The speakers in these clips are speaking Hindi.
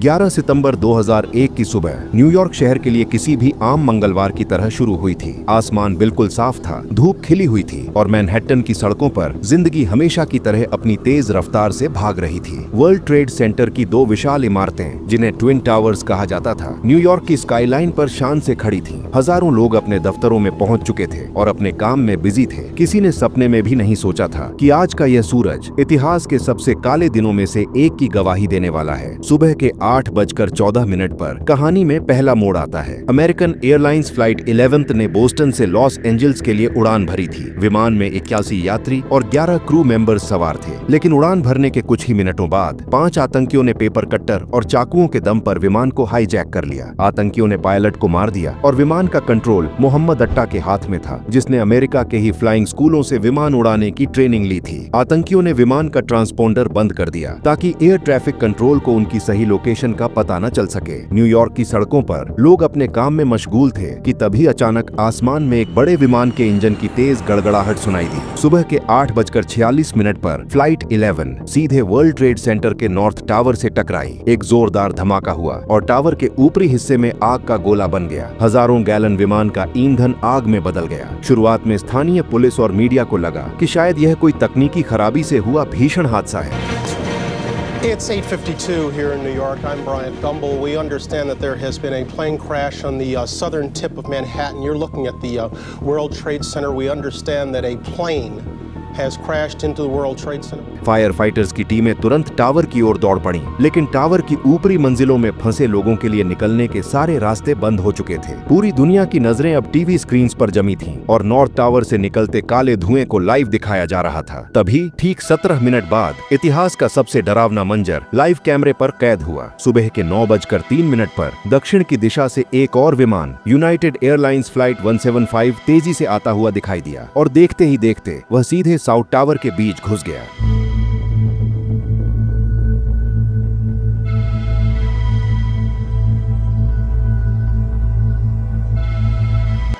11 सितंबर 2001 की सुबह न्यूयॉर्क शहर के लिए किसी भी आम मंगलवार की तरह शुरू हुई थी। आसमान बिल्कुल साफ था, धूप खिली हुई थी और मैनहट्टन की सड़कों पर जिंदगी हमेशा की तरह अपनी तेज रफ्तार से भाग रही थी। वर्ल्ड ट्रेड सेंटर की दो विशाल इमारतें, जिन्हें ट्विन टावर्स कहा जाता था, न्यूयॉर्क की स्काईलाइन पर शान से खड़ी थीं। हजारों लोग अपने दफ्तरों में पहुंच चुके थे और अपने काम में बिजी थे। किसी ने सपने में भी नहीं सोचा था कि आज का यह सूरज इतिहास के सबसे काले दिनों में से एक की गवाही देने वाला है। सुबह के 8:14 पर कहानी में पहला मोड़ आता है। अमेरिकन एयरलाइंस फ्लाइट 11 ने बोस्टन से लॉस एंजल्स के लिए उड़ान भरी थी। विमान में 81 यात्री और 11 क्रू मेंबर्स सवार थे, लेकिन उड़ान भरने के कुछ ही मिनटों बाद 5 आतंकियों ने पेपर कट्टर और चाकुओं के दम पर विमान को हाईजैक कर लिया। आतंकियों ने पायलट को मार दिया और विमान का कंट्रोल मोहम्मद अट्टा के हाथ में था, जिसने अमेरिका के ही फ्लाइंग स्कूलों से विमान उड़ाने की ट्रेनिंग ली थी। आतंकियों ने विमान का ट्रांसपोंडर बंद कर दिया ताकि एयर ट्रैफिक कंट्रोल को उनकी सही लोकेशन का पता न चल सके। न्यूयॉर्क की सड़कों पर लोग अपने काम में मशगूल थे कि तभी अचानक आसमान में एक बड़े विमान के इंजन की तेज गड़गड़ाहट सुनाई दी। सुबह के 8:46 पर फ्लाइट 11 सीधे वर्ल्ड ट्रेड सेंटर के नॉर्थ टावर से टकराई। एक जोरदार धमाका हुआ और टावर के ऊपरी हिस्से में आग का गोला बन गया। हजारों गैलन विमान का ईंधन आग में बदल गया। शुरुआत में स्थानीय पुलिस और मीडिया को लगा कि शायद यह कोई तकनीकी खराबी से हुआ भीषण हादसा है। It's 8:52 here in New York. I'm Bryant Gumbel. We understand that there has been a plane crash on the southern tip of Manhattan. You're looking at the World Trade Center. We understand that a plane has crashed into the World Trade Center. Fire fighters की टीमें तुरंत टावर की ओर दौड़ पड़ी, लेकिन टावर की ऊपरी मंजिलों में फंसे लोगों के लिए निकलने के सारे रास्ते बंद हो चुके थे। पूरी दुनिया की नजरें अब टीवी स्क्रीन्स पर जमी थीं और नॉर्थ टावर से निकलते काले धुएं को लाइव दिखाया जा रहा था। तभी ठीक 17 मिनट बाद इतिहास का सबसे डरावना मंजर लाइव कैमरे पर कैद हुआ। सुबह के 9:03 पर दक्षिण की दिशा से एक और विमान यूनाइटेड एयरलाइंस फ्लाइट 175 तेजी से आता हुआ दिखाई दिया और देखते ही देखते वह सीधे साउथ टावर के बीच घुस गया।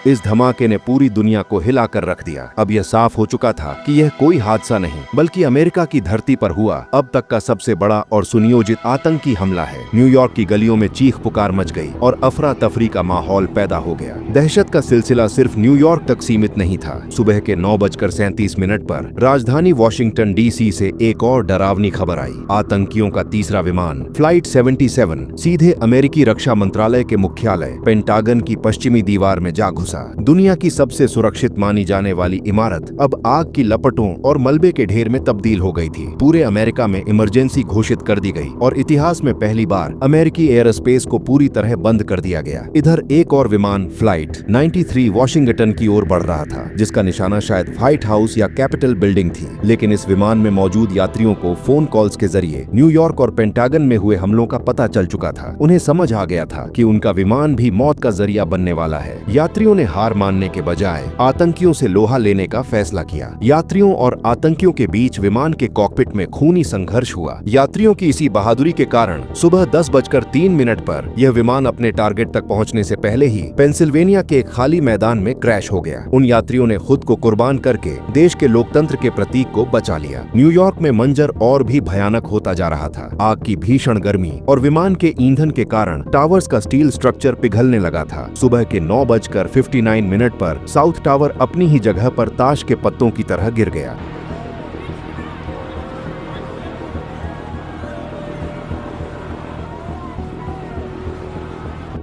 इस धमाके ने पूरी दुनिया को हिला कर रख दिया। अब यह साफ हो चुका था कि यह कोई हादसा नहीं, बल्कि अमेरिका की धरती पर हुआ अब तक का सबसे बड़ा और सुनियोजित आतंकी हमला है। न्यूयॉर्क की गलियों में चीख पुकार मच गई और अफरा तफरी का माहौल पैदा हो गया। दहशत का सिलसिला सिर्फ न्यूयॉर्क तक सीमित नहीं था। सुबह के 9:37 पर राजधानी वॉशिंगटन DC से एक और डरावनी खबर आई। आतंकियों का तीसरा विमान फ्लाइट 77 सीधे अमेरिकी रक्षा मंत्रालय के मुख्यालय पेंटागन की पश्चिमी दीवार में जा घुसा। दुनिया की सबसे सुरक्षित मानी जाने वाली इमारत अब आग की लपटों और मलबे के ढेर में तब्दील हो गई थी। पूरे अमेरिका में इमरजेंसी घोषित कर दी गई और इतिहास में पहली बार अमेरिकी एयरस्पेस को पूरी तरह बंद कर दिया गया। इधर एक और विमान फ्लाइट 93 वॉशिंगटन की ओर बढ़ रहा था, जिसका निशाना शायद व्हाइट हाउस या कैपिटल बिल्डिंग थी। लेकिन इस विमान में मौजूद यात्रियों को फोन कॉल्स के जरिए न्यूयॉर्क और पेंटागन में हुए हमलों का पता चल चुका था। उन्हें समझ आ गया था कि उनका विमान भी मौत का जरिया बनने वाला है। यात्रियों ने हार मानने के बजाय आतंकियों से लोहा लेने का फैसला किया। यात्रियों और आतंकियों के बीच विमान के कॉकपिट में खूनी संघर्ष हुआ। यात्रियों की इसी बहादुरी के कारण सुबह 10:03 पर यह विमान अपने टारगेट तक पहुंचने से पहले ही पेंसिल्वेनिया के एक खाली मैदान में क्रैश हो गया। उन यात्रियों ने खुद को कुर्बान करके देश के लोकतंत्र के प्रतीक को बचा लिया। न्यूयॉर्क में मंजर और भी भयानक होता जा रहा था। आग की भीषण गर्मी और विमान के ईंधन के कारण टावर्स का स्टील स्ट्रक्चर पिघलने लगा था। सुबह के 9:59 पर साउथ टावर अपनी ही जगह पर ताश के पत्तों की तरह गिर गया।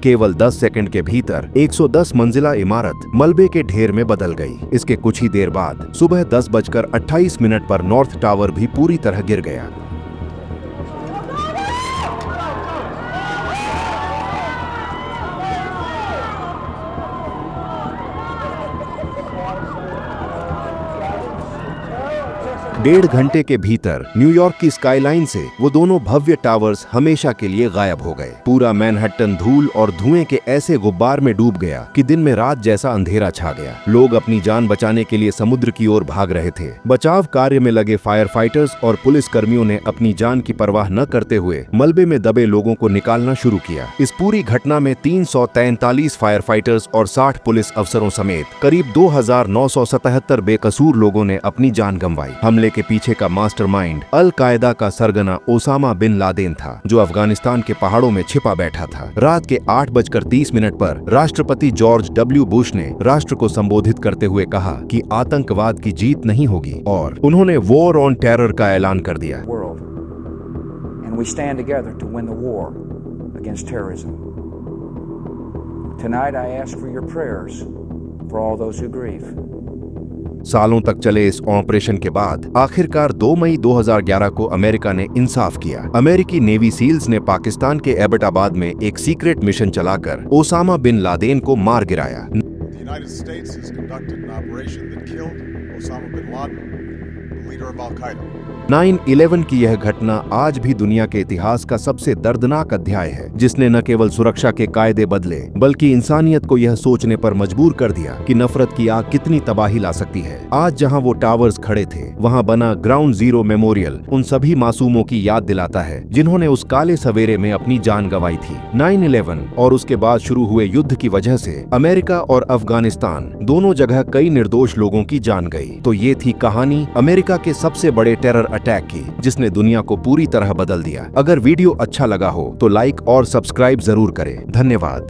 केवल 10 सेकंड के भीतर 110 मंजिला इमारत मलबे के ढेर में बदल गई। इसके कुछ ही देर बाद सुबह 10:28 पर नॉर्थ टावर भी पूरी तरह गिर गया। डेढ़ घंटे के भीतर न्यूयॉर्क की स्काईलाइन से वो दोनों भव्य टावर्स हमेशा के लिए गायब हो गए। पूरा मैनहट्टन धूल और धुएं के ऐसे गुब्बार में डूब गया कि दिन में रात जैसा अंधेरा छा गया। लोग अपनी जान बचाने के लिए समुद्र की ओर भाग रहे थे। बचाव कार्य में लगे फायर फाइटर्स और पुलिस कर्मियों ने अपनी जान की परवाह न करते हुए मलबे में दबे लोगों को निकालना शुरू किया। इस पूरी घटना में 343 फायर फाइटर्स और 60 पुलिस अफसरों समेत करीब 2977 बेकसूर लोगों ने अपनी जान गंवाई। हमले के पीछे का मास्टरमाइंड अल कायदा का सरगना ओसामा बिन लादेन था, जो अफगानिस्तान के पहाड़ों में छिपा बैठा था। रात के 8:30 पर राष्ट्रपति जॉर्ज डब्ल्यू बुश ने राष्ट्र को संबोधित करते हुए कहा कि आतंकवाद की जीत नहीं होगी और उन्होंने वॉर ऑन टेरर का ऐलान कर दिया। And we stand together to win the war against terrorism. Tonight I ask for your prayers for all those who grieve. सालों तक चले इस ऑपरेशन के बाद आखिरकार 2 मई 2011 को अमेरिका ने इंसाफ किया। अमेरिकी नेवी सील्स ने पाकिस्तान के एबटाबाद में एक सीक्रेट मिशन चलाकर ओसामा बिन लादेन को मार गिराया। The United States has conducted an operation that killed Osama bin Laden, the leader of Al-Qaeda. 9/11 की यह घटना आज भी दुनिया के इतिहास का सबसे दर्दनाक अध्याय है, जिसने न केवल सुरक्षा के कायदे बदले बल्कि इंसानियत को यह सोचने पर मजबूर कर दिया कि नफरत की आग कितनी तबाही ला सकती है। आज जहां वो टावर्स खड़े थे, वहां बना ग्राउंड जीरो मेमोरियल उन सभी मासूमों की याद दिलाता है जिन्होंने उस काले सवेरे में अपनी जान गंवाई थी। 9/11 और उसके बाद शुरू हुए युद्ध की वजह से अमेरिका और अफगानिस्तान दोनों जगह कई निर्दोष लोगों की जान गई। तो ये थी कहानी अमेरिका के सबसे बड़े टेरर अटैक की, जिसने दुनिया को पूरी तरह बदल दिया। अगर वीडियो अच्छा लगा हो तो लाइक और सब्सक्राइब जरूर करें। धन्यवाद।